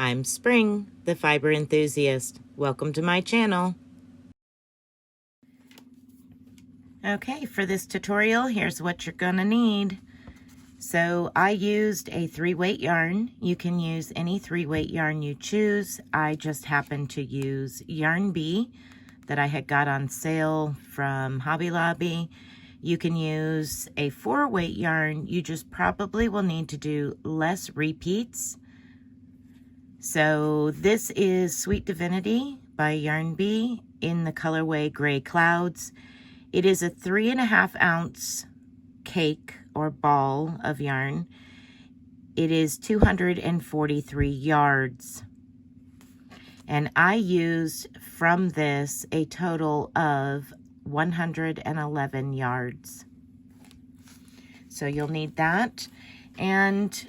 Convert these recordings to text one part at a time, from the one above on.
I'm Spring, the fiber enthusiast. Welcome to my channel. Okay, for this tutorial, here's what you're gonna need. So I used a 3-weight yarn. You can use any 3-weight yarn you choose. I just happened to use Yarn Bee that I had got on sale from Hobby Lobby. You can use a 4-weight yarn. You just probably will need to do less repeats. So this is Sweet Divinity by Yarn Bee in the colorway Gray Clouds. It is a 3.5 ounce cake or ball of yarn. It is 243 yards. And I used from this a total of 111 yards. So you'll need that and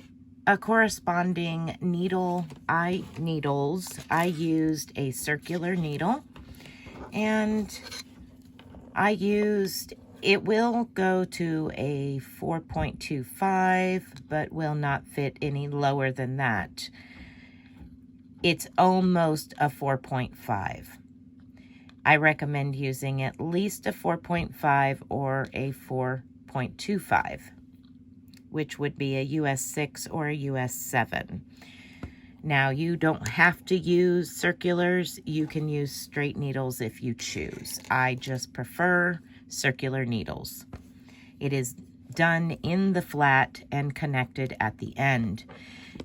a corresponding needle. Needles. I used a circular needle and it will go to a 4.25, but will not fit any lower than that. It's almost a 4.5. I recommend using at least a 4.5 or a 4.25, which would be a US 6 or a US 7. Now, you don't have to use circulars. You can use straight needles if you choose. I just prefer circular needles. It is done in the flat and connected at the end.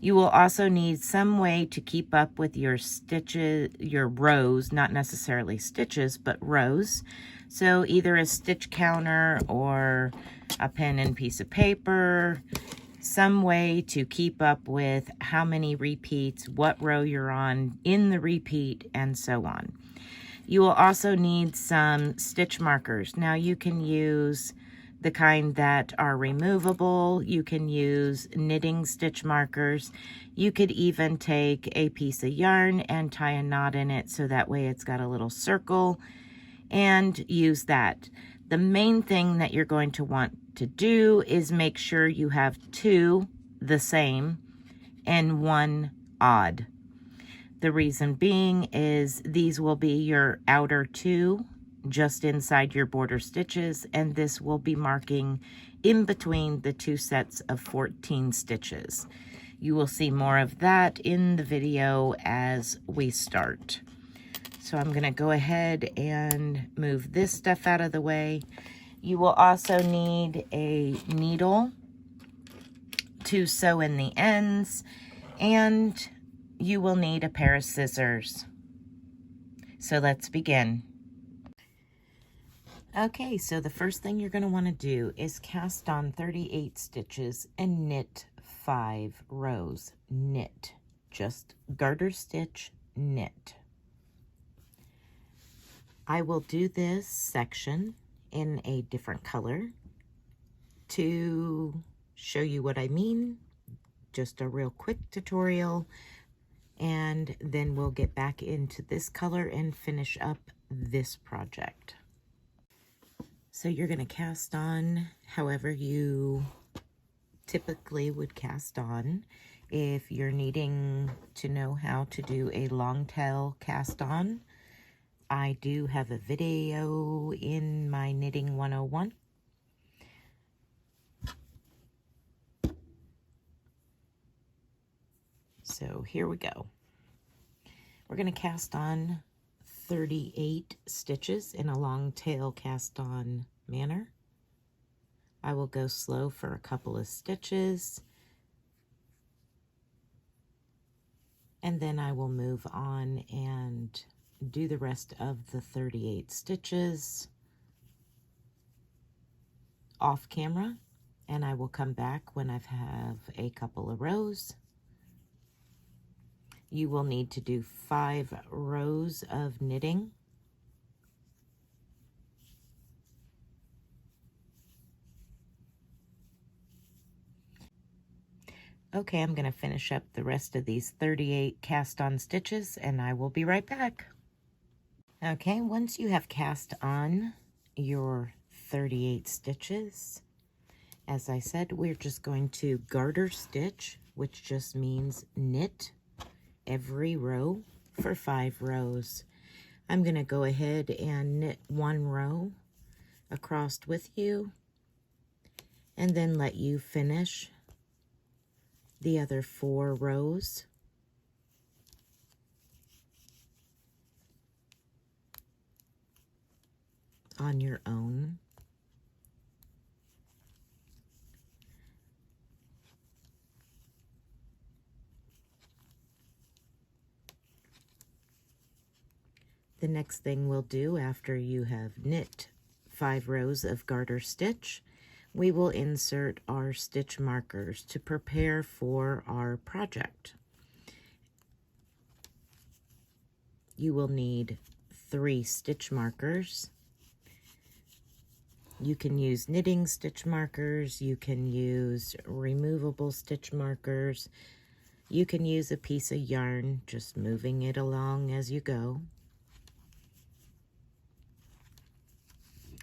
You will also need some way to keep up with your stitches, your rows, not necessarily stitches, but rows. So either a stitch counter or a pen and piece of paper, some way to keep up with how many repeats, what row you're on in the repeat, and so on. You will also need some stitch markers. Now you can use the kind that are removable. You can use knitting stitch markers. You could even take a piece of yarn and tie a knot in it so that way it's got a little circle and use that. The main thing that you're going to want to do is make sure you have 2 the same and 1 odd. The reason being is these will be your outer 2 just inside your border stitches, and this will be marking in between the 2 sets of 14 stitches. You will see more of that in the video as we start. So I'm going to go ahead and move this stuff out of the way. You will also need a needle to sew in the ends, and you will need a pair of scissors. So let's begin. Okay, so the first thing you're going to want to do is cast on 38 stitches and knit 5 rows. Knit. Just garter stitch, knit. I will do this section in a different color to show you what I mean. Just a real quick tutorial, and then we'll get back into this color and finish up this project. So you're going to cast on however you typically would cast on. If you're needing to know how to do a long tail cast on, I do have a video in my Knitting 101. So here we go. We're going to cast on 38 stitches in a long tail cast on manner. I will go slow for a couple of stitches, and then I will move on and do the rest of the 38 stitches off camera, and I will come back when I have a couple of rows. You will need to do 5 rows of knitting. Okay, I'm going to finish up the rest of these 38 cast on stitches, and I will be right back. Okay, once you have cast on your 38 stitches, as I said, we're just going to garter stitch, which just means knit every row for 5 rows. I'm going to go ahead and knit 1 row across with you and then let you finish the other 4 rows. On your own. The next thing we'll do after you have knit 5 rows of garter stitch, we will insert our stitch markers to prepare for our project. You will need 3 stitch markers. You can use knitting stitch markers, you can use removable stitch markers, you can use a piece of yarn, just moving it along as you go.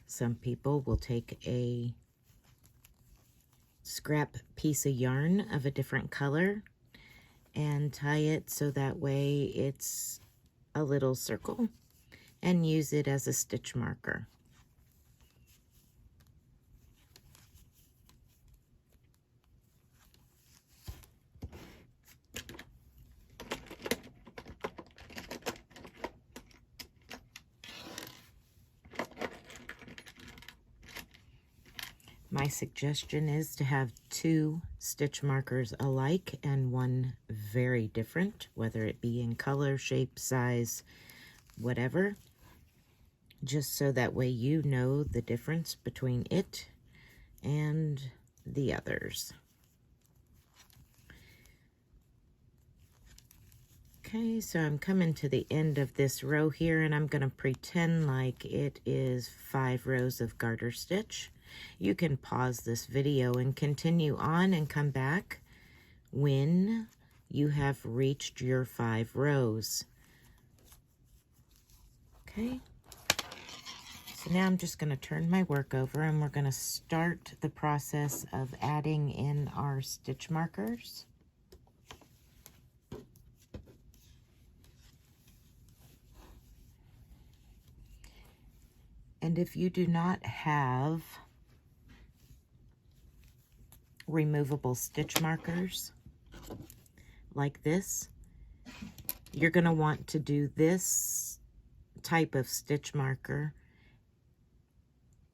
Some people will take a scrap piece of yarn of a different color and tie it so that way it's a little circle and use it as a stitch marker. My suggestion is to have 2 stitch markers alike and 1 very different, whether it be in color, shape, size, whatever, just so that way you know the difference between it and the others. Okay, so I'm coming to the end of this row here, and I'm going to pretend like it is 5 rows of garter stitch. You can pause this video and continue on and come back when you have reached your 5 rows. Okay, so now I'm just going to turn my work over and we're going to start the process of adding in our stitch markers. And if you do not have removable stitch markers like this, you're going to want to do this type of stitch marker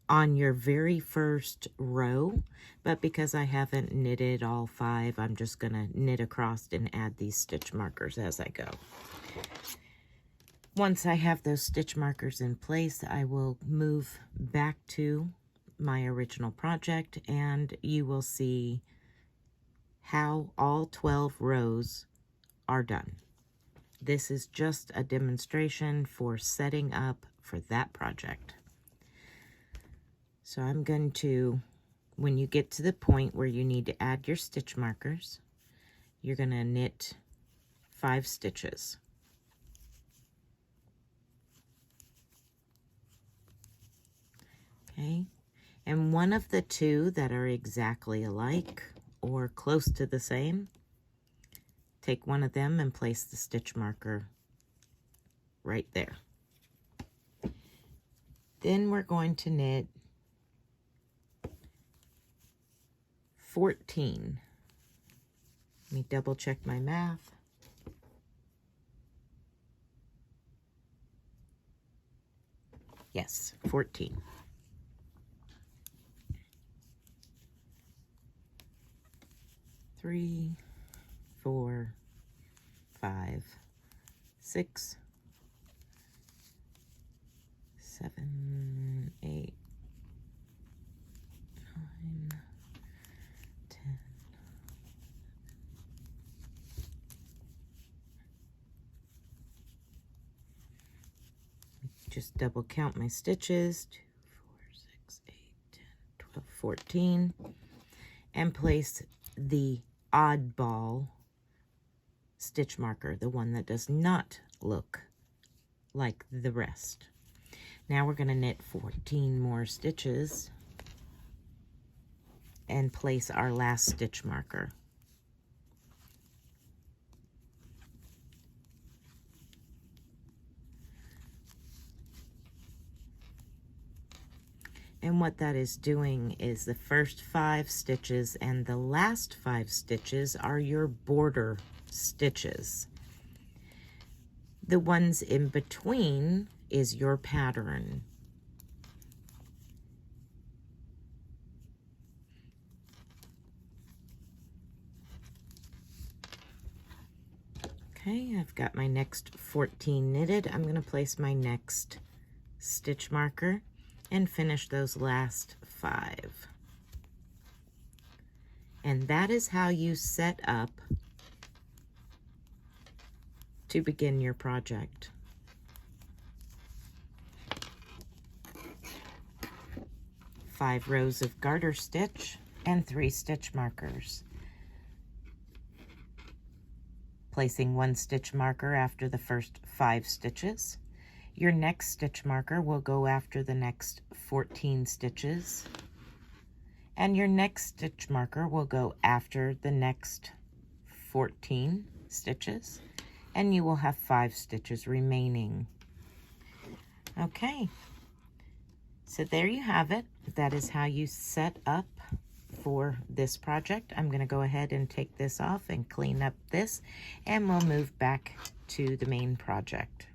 on your very first row, but because I haven't knitted all 5, I'm just going to knit across and add these stitch markers as I go. Once I have those stitch markers in place, I will move back to my original project and you will see how all 12 rows are done. This is just a demonstration for setting up for that project. So I'm going to, when you get to the point where you need to add your stitch markers, you're going to knit 5 stitches. Okay, and one of the 2 that are exactly alike or close to the same, take one of them and place the stitch marker right there. Then we're going to knit 14. Let me double check my math. Yes, 14. 3, 4, 5, 6, 7, 8, 9, 10. Just double count my stitches. 2, 4, 6, 8, 10, 12, 14. And place the oddball stitch marker, the one that does not look like the rest. Now we're going to knit 14 more stitches and place our last stitch marker. And what that is doing is the first 5 stitches and the last 5 stitches are your border stitches. The ones in between is your pattern. Okay, I've got my next 14 knitted. I'm going to place my next stitch marker and finish those last 5. And that is how you set up to begin your project. Five rows of garter stitch and 3 stitch markers. Placing 1 stitch marker after the first 5 stitches. Your next stitch marker will go after the next 14 stitches. And your next stitch marker will go after the next 14 stitches. And you will have 5 stitches remaining. Okay, so there you have it. That is how you set up for this project. I'm going to go ahead and take this off and clean up this, and we'll move back to the main project.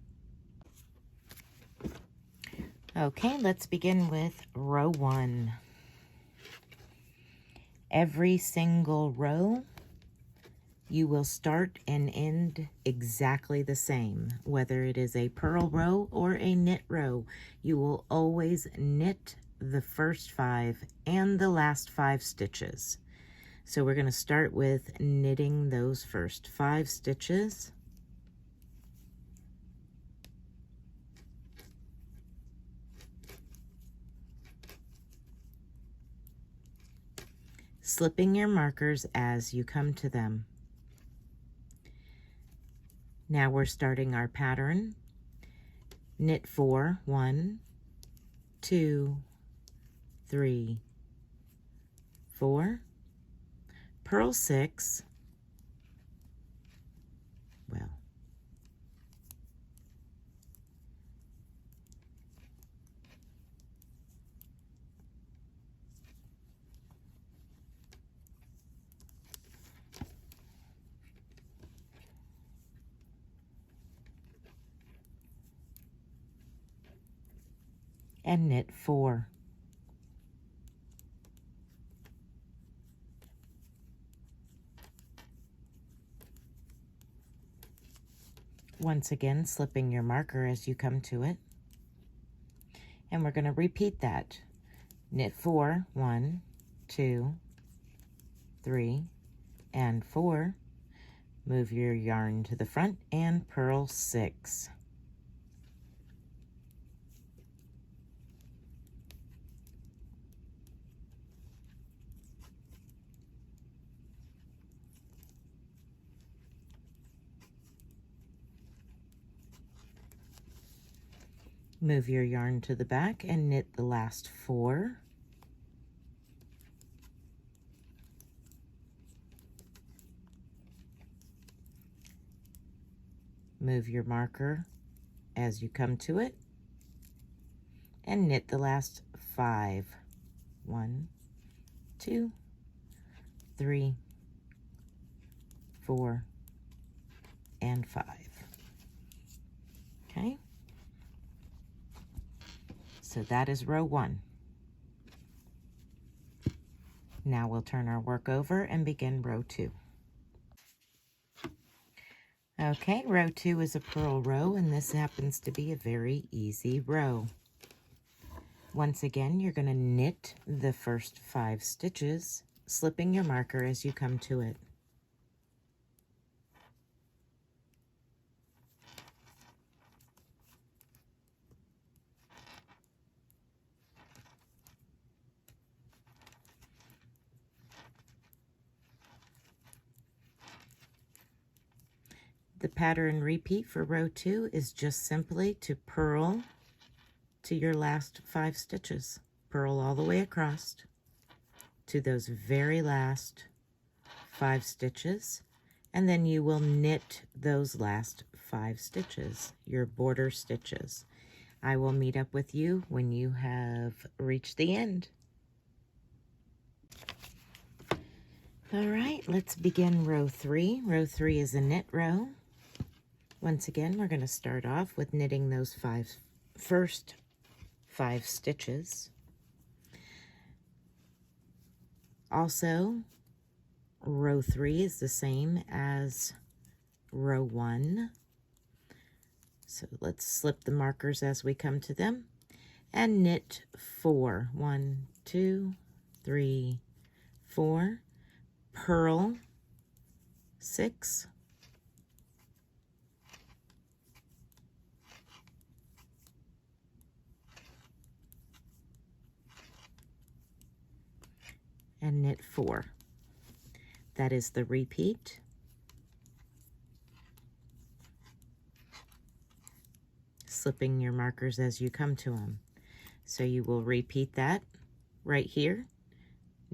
Okay, let's begin with row 1. Every single row you will start and end exactly the same. Whether it is a purl row or a knit row, you will always knit the first 5 and the last 5 stitches. So we're going to start with knitting those first 5 stitches. Slipping your markers as you come to them. Now we're starting our pattern. Knit 4, 1, 2, 3, 4, purl 6, and knit 4. Once again, slipping your marker as you come to it. And we're going to repeat that. Knit 4, 1, 2, 3, and 4. Move your yarn to the front and purl 6. Move your yarn to the back and knit the last 4. Move your marker as you come to it and knit the last 5. 1, 2, 3, 4, and 5. Okay? So that is row 1. Now we'll turn our work over and begin row 2. Okay, row 2 is a purl row, and this happens to be a very easy row. Once again, you're going to knit the first 5 stitches, slipping your marker as you come to it. The pattern repeat for row 2 is just simply to purl to your last 5 stitches. Purl all the way across to those very last 5 stitches, and then you will knit those last 5 stitches, your border stitches. I will meet up with you when you have reached the end. All right, let's begin row 3. Row 3 is a knit row. Once again, we're going to start off with knitting those first 5 stitches. Also, row 3 is the same as row 1. So let's slip the markers as we come to them and knit 4. 1, 2, 3, 4. Purl 6. And knit 4. That is the repeat. Slipping your markers as you come to them. So you will repeat that right here.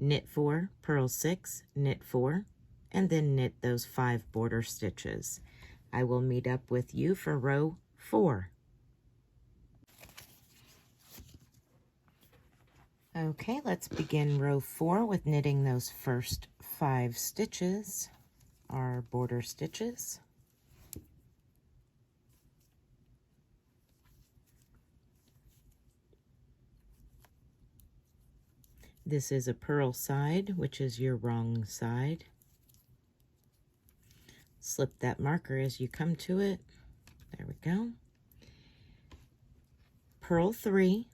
Knit 4, purl 6, knit 4, and then knit those 5 border stitches. I will meet up with you for row 4. Okay, let's begin row 4 with knitting those first 5 stitches, our border stitches. This is a purl side, which is your wrong side. Slip that marker as you come to it. There we go. Purl 3.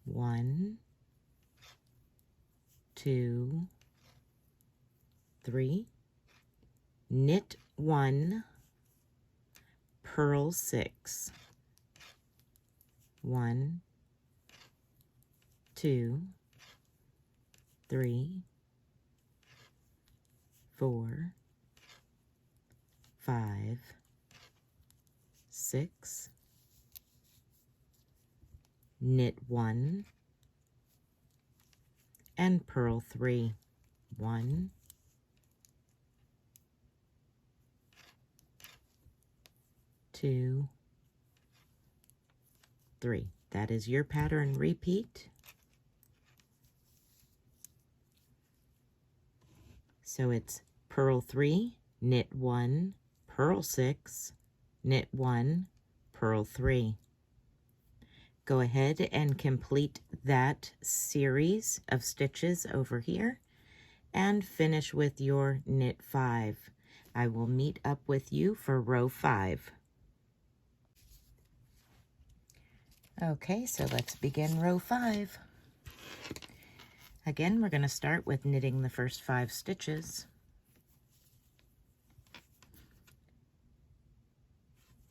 1, 2, 3. Knit 1, purl 6. 1, 2, 3, 4, 5, 6. Knit 1 and purl 3. 1, 2, 3. That is your pattern repeat. So it's purl 3, knit 1, purl 6, knit 1, purl 3. Go ahead and complete that series of stitches over here and finish with your knit 5. I will meet up with you for row 5. Okay, so let's begin row 5. Again, we're going to start with knitting the first 5 stitches.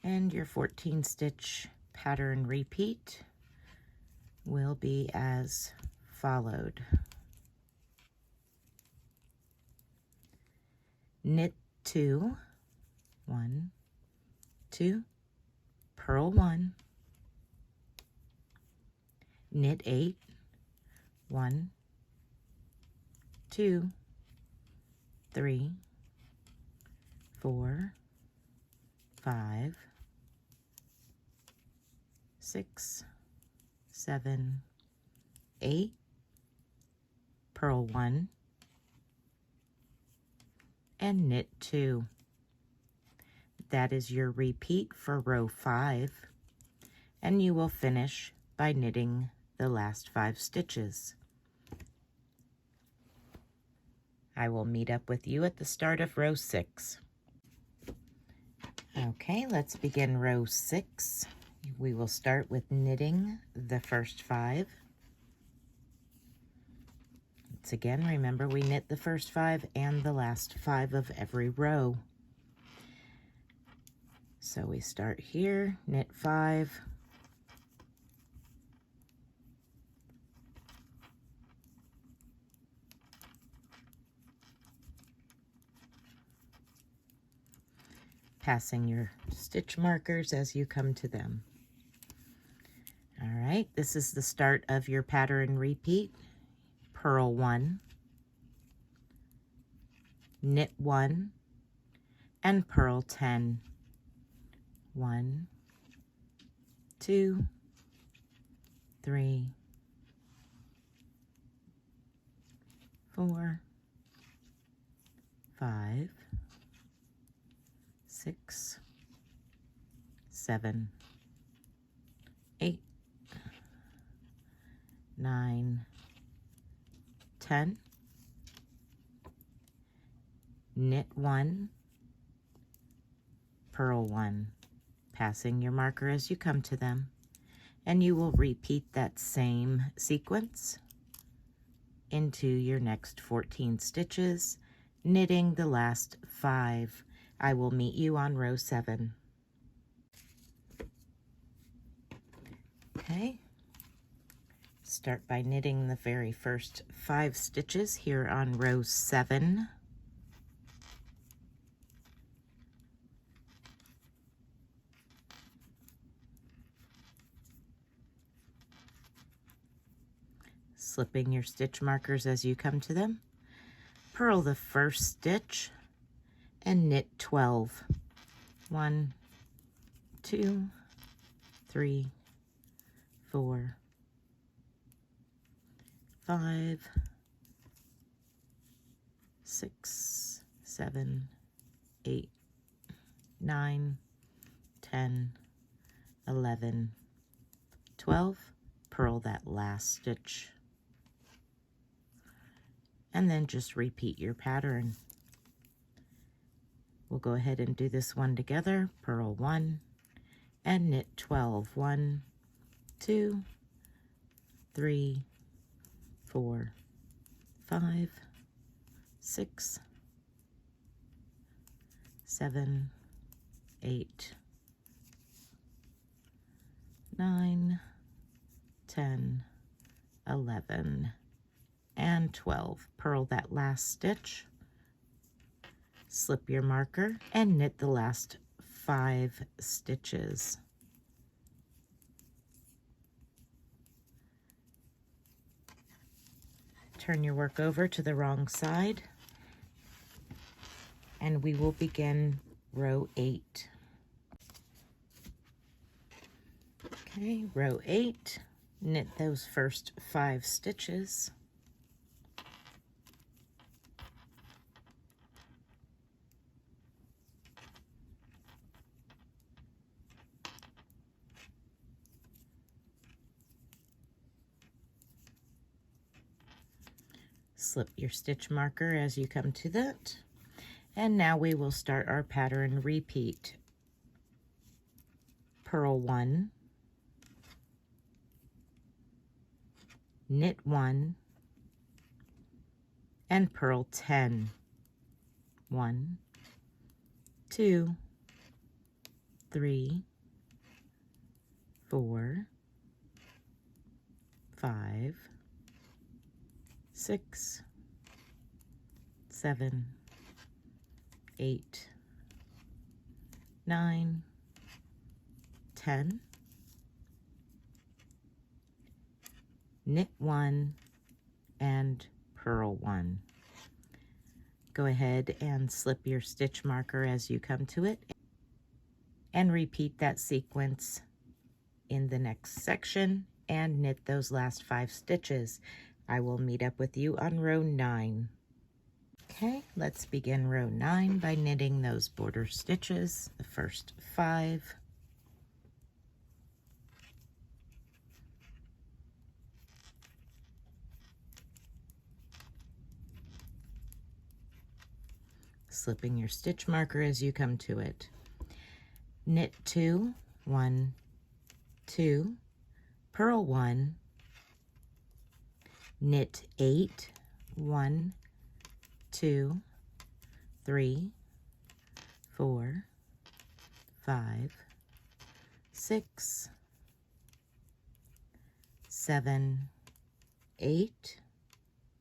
And your 14 stitch pattern repeat will be as followed. Knit 2, 1, 2, purl 1, knit 8, 1, 2, 3, 4, 5, 6, 7, 8, purl 1, and knit 2. That is your repeat for row 5, and you will finish by knitting the last 5 stitches. I will meet up with you at the start of row 6. Okay, let's begin row 6. We will start with knitting the first 5. Once again, remember we knit the first 5 and the last 5 of every row. So we start here, knit 5, passing your stitch markers as you come to them. All right, this is the start of your pattern repeat. Purl 1, knit 1, and purl 10. 1, 2, 3, 4, 5, 6, 7, 8, 9, 10. Knit 1, purl 1, passing your marker as you come to them, and you will repeat that same sequence into your next 14 stitches, knitting the last 5. I will meet you on row 7. Okay, start by knitting the very first 5 stitches here on row 7. Slipping your stitch markers as you come to them. Purl the first stitch and knit 12. 1, 2, 3, 4, 5, 6, 7, 8, 9, 10, 11, 12. Purl that last stitch. And then just repeat your pattern. We'll go ahead and do this one together. Purl 1 and knit 12. 1, 2, 3, 4, 5, 6, 7, 8, 9, 10, 11, and 12. Purl that last stitch, slip your marker, and knit the last 5 stitches. Turn your work over to the wrong side, and we will begin row 8. Okay, row 8, knit those first 5 stitches. Slip your stitch marker as you come to that. And now we will start our pattern repeat. Purl 1, knit 1, and purl 10. 1, 2, 3, 4, 5, 6, 7, 8, 9, 10. Knit 1 and purl 1. Go ahead and slip your stitch marker as you come to it and repeat that sequence in the next section and knit those last 5 stitches. I will meet up with you on row 9. Okay, let's begin row 9 by knitting those border stitches, the first 5. Slipping your stitch marker as you come to it. Knit 2, 1, 2, purl 1, knit 8, 1, 2, 3, 4, 5, 6, 7, 8,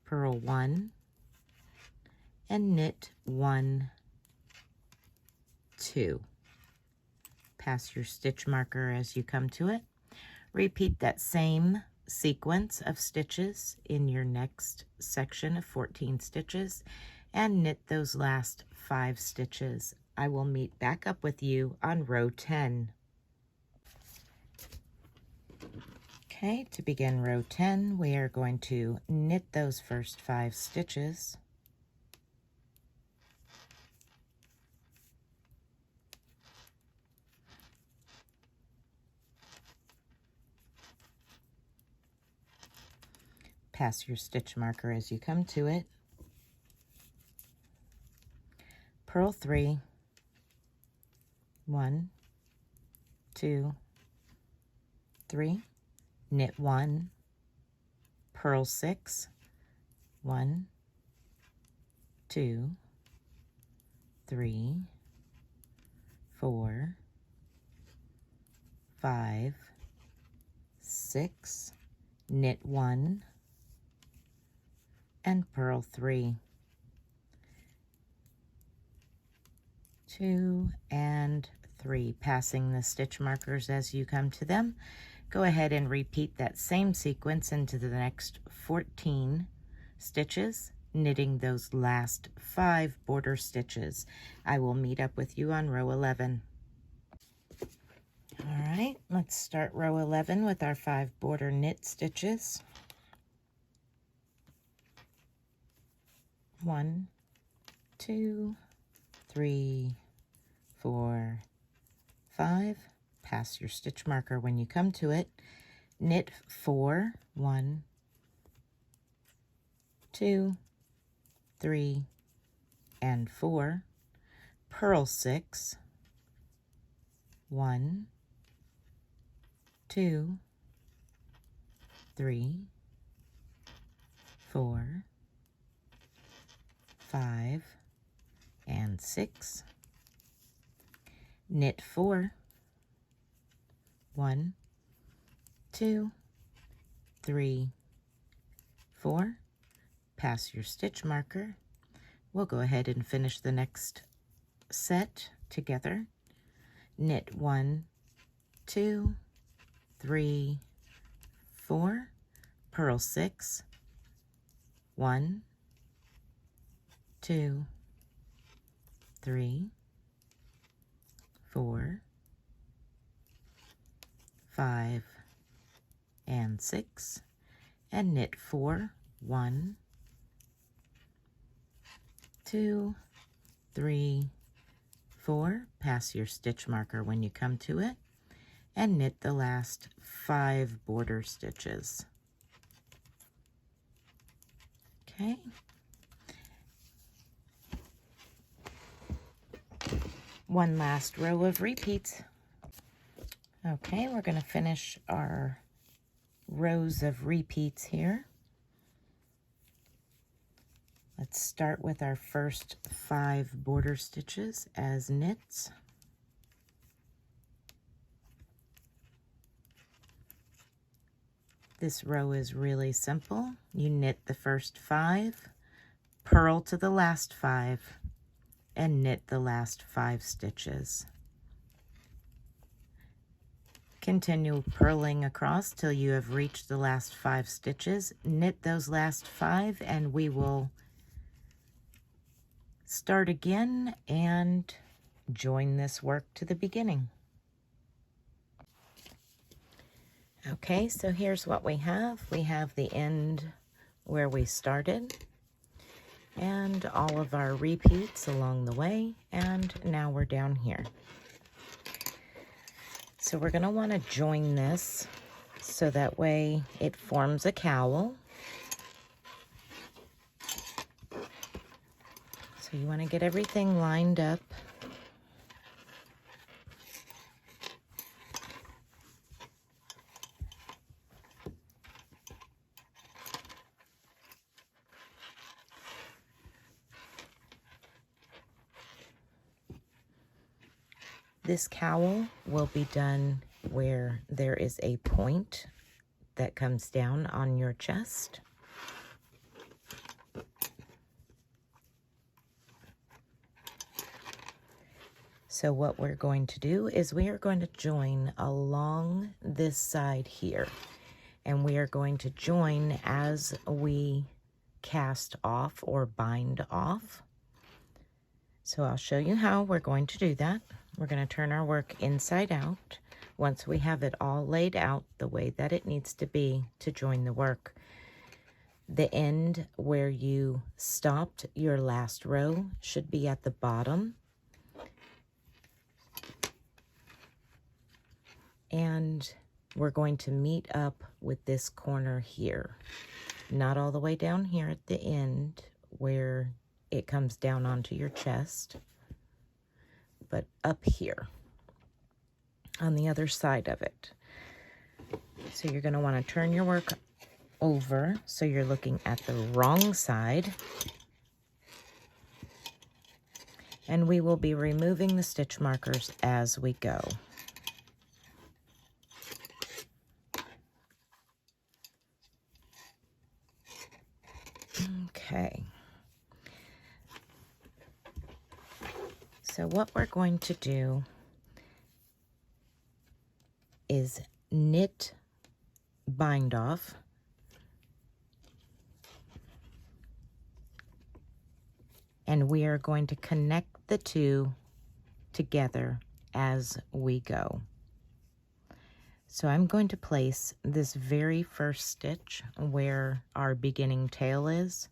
purl 1, and knit 1, 2. Pass your stitch marker as you come to it. Repeat that same sequence of stitches in your next section of 14 stitches and knit those last 5 stitches. I will meet back up with you on row 10. Okay, to begin row 10, we are going to knit those first 5 stitches. Pass your stitch marker as you come to it. Purl 3, 1, 2, 3, knit 1, purl 6, 1, 2, 3, 4, 5, 6, knit 1, and purl 3, 2, and 3, passing the stitch markers as you come to them. Go ahead and repeat that same sequence into the next 14 stitches, knitting those last 5 border stitches. I will meet up with you on row 11. All right, let's start row 11 with our 5 border knit stitches. 1, 2, 3, 4, 5. Pass your stitch marker when you come to it. Knit 4, 1, 2, 3, and 4. Purl 6, 1, 2, 3, 4, 5, and 6. Knit 4, 1, 2, 3, 4. Pass your stitch marker. We'll go ahead and finish the next set together. Knit 1, 2, 3, 4. Purl 6, 1, 2, 3, 4, 5, and 6, and knit 4, 1, 2, 3, 4. Pass your stitch marker when you come to it, and knit the last 5 border stitches. Okay. One last row of repeats. Okay, we're going to finish our rows of repeats here. Let's start with our first 5 border stitches as knits. This row is really simple. You knit the first 5, purl to the last 5, and knit the last 5 stitches. Continue purling across till you have reached the last 5 stitches. Knit those last 5, and we will start again and join this work to the beginning. Okay, so here's what we have. We have the end where we started, and all of our repeats along the way, and now we're down here. So we're going to want to join this so that way it forms a cowl. So you want to get everything lined up. This cowl will be done where there is a point that comes down on your chest. So what we're going to do is we are going to join along this side here, and we are going to join as we cast off or bind off. So I'll show you how we're going to do that. We're going to turn our work inside out. once we have it all laid out the way that it needs to be to join the work, the end where you stopped your last row should be at the bottom. And we're going to meet up with this corner here. Not all the way down here at the end where it comes down onto your chest, but up here on the other side of it. So you're going to want to turn your work over so you're looking at the wrong side. And we will be removing the stitch markers as we go. Okay. So what we're going to do is knit bind off, and we are going to connect the two together as we go. So I'm going to place this very first stitch where our beginning tail is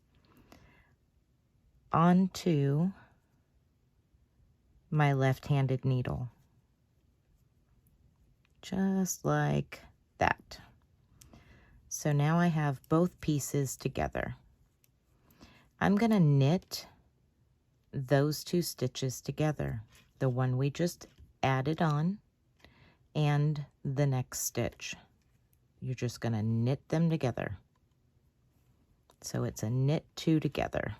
onto my left-handed needle, just like that. So now I have both pieces together. I'm going to knit those two stitches together, the one we just added on and the next stitch. You're just going to knit them together. So it's a knit two together.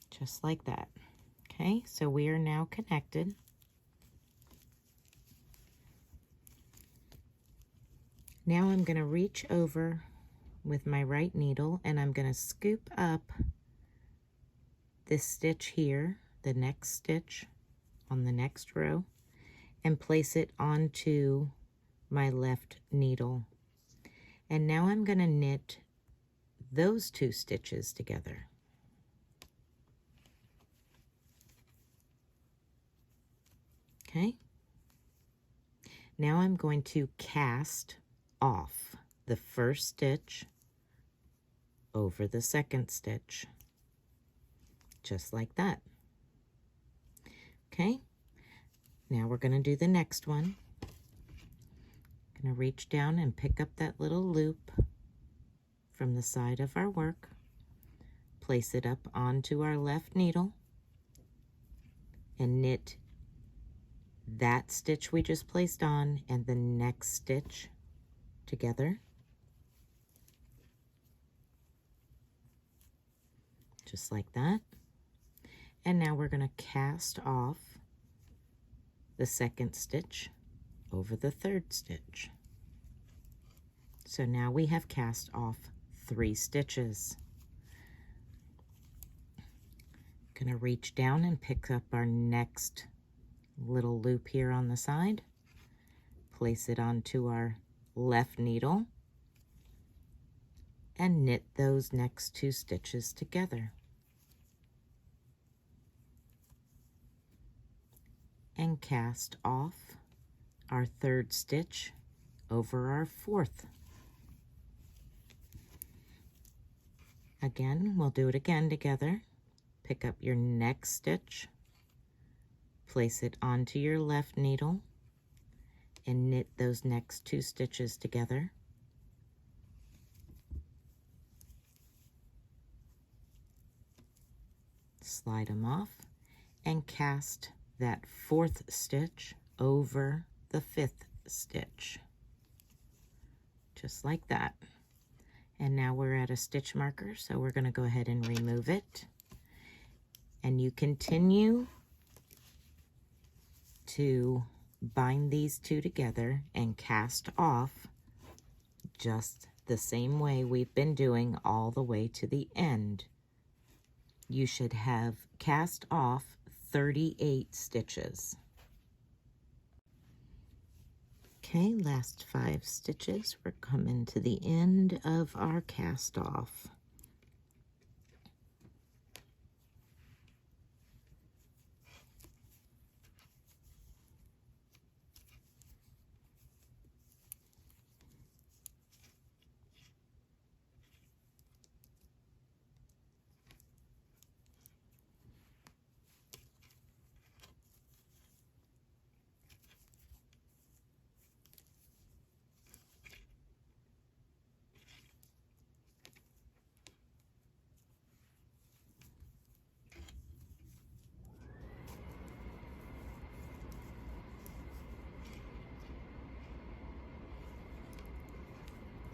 Just like that. Okay, so we are now connected. Now I'm going to reach over with my right needle and I'm going to scoop up this stitch here, the next stitch on the next row, and place it onto my left needle. And now I'm going to knit those two stitches together. Okay. Now I'm going to cast off the first stitch over the second stitch, just like that. Okay. Now we're going to do the next one. I'm going to reach down and pick up that little loop from the side of our work, place it up onto our left needle, and knit that stitch we just placed on and the next stitch together, just like that. And now we're going to cast off the second stitch over the third stitch. So now we have cast off 3 stitches. Going to reach down and pick up our next little loop here on the side, place it onto our left needle, and knit those next 2 stitches together. And cast off our third stitch over our fourth. Again, we'll do it again together. Pick up your next stitch, place it onto your left needle, and knit those next 2 stitches together. Slide them off and cast that 4th stitch over the 5th stitch, just like that. And now we're at a stitch marker, so we're going to go ahead and remove it. And you continue to bind these 2 together and cast off just the same way we've been doing all the way to the end. You should have cast off 38 stitches. Okay, last 5 stitches. We're coming to the end of our cast off.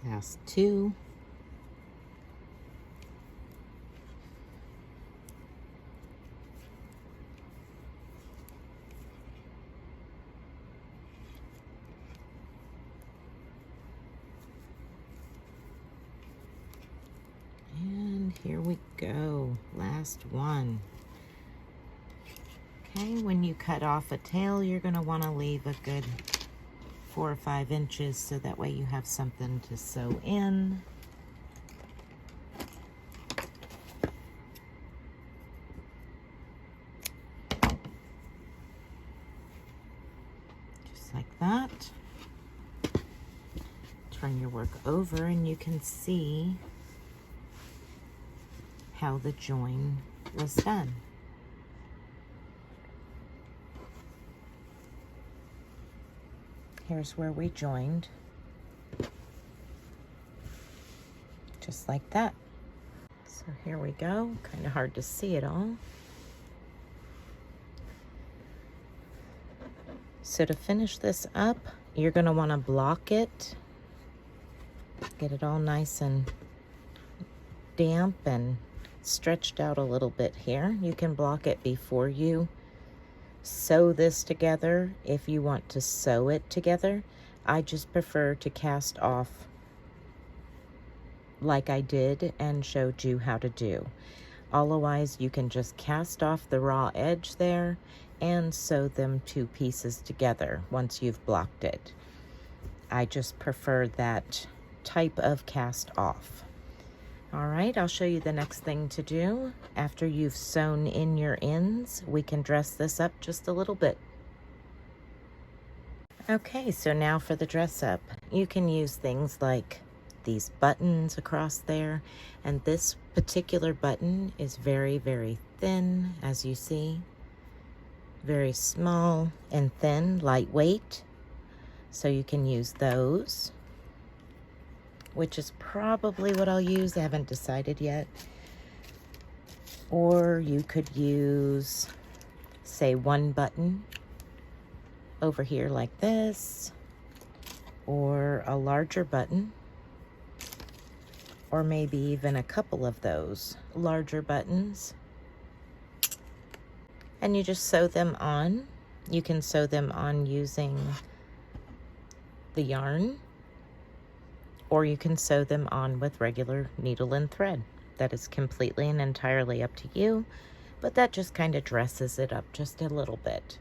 Last 2. And here we go, last one. Okay, when you cut off a tail, you're going to want to leave a good 4 or 5 inches so that way you have something to sew in. Just like that. Turn your work over and you can see how the join was done. Here's where we joined, just like that. So here we go, kind of hard to see it all. So to finish this up, you're going to want to block it, get it all nice and damp and stretched out a little bit here. You can block it before you sew this together if you want to sew it together. I just prefer to cast off like I did and showed you how to do. Otherwise, you can just cast off the raw edge there and sew them 2 pieces together once you've blocked it. I just prefer that type of cast off. All right, I'll show you the next thing to do. After you've sewn in your ends, we can dress this up just a little bit. Okay, so now for the dress up. You can use things like these buttons across there, and this particular button is very, very thin, as you see. Very small and thin, lightweight. So you can use those, which is probably what I'll use. I haven't decided yet. Or you could use, say, 1 button over here like this, or a larger button, or maybe even a couple of those larger buttons. And you just sew them on. You can sew them on using the yarn, or you can sew them on with regular needle and thread. That is completely and entirely up to you, but that just kind of dresses it up just a little bit.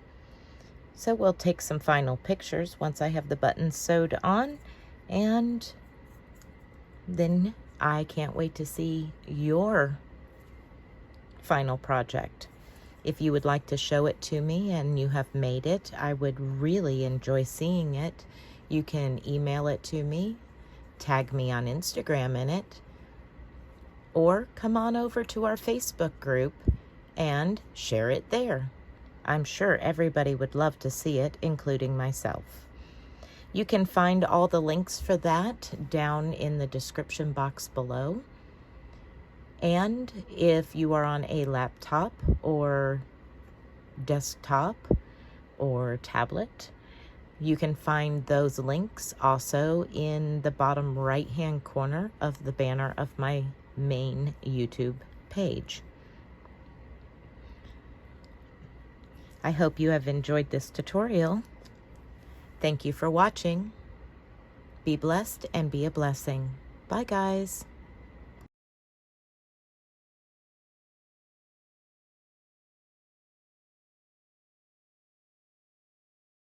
So we'll take some final pictures once I have the buttons sewed on, and then I can't wait to see your final project. If you would like to show it to me and you have made it, I would really enjoy seeing it. You can email it to me, tag me on Instagram in it, or come on over to our Facebook group and share it there. I'm sure everybody would love to see it, including myself. You can find all the links for that down in the description box below. And if you are on a laptop or desktop or tablet, you can find those links also in the bottom right-hand corner of the banner of my main YouTube page. I hope you have enjoyed this tutorial. Thank you for watching. Be blessed and be a blessing. Bye, guys.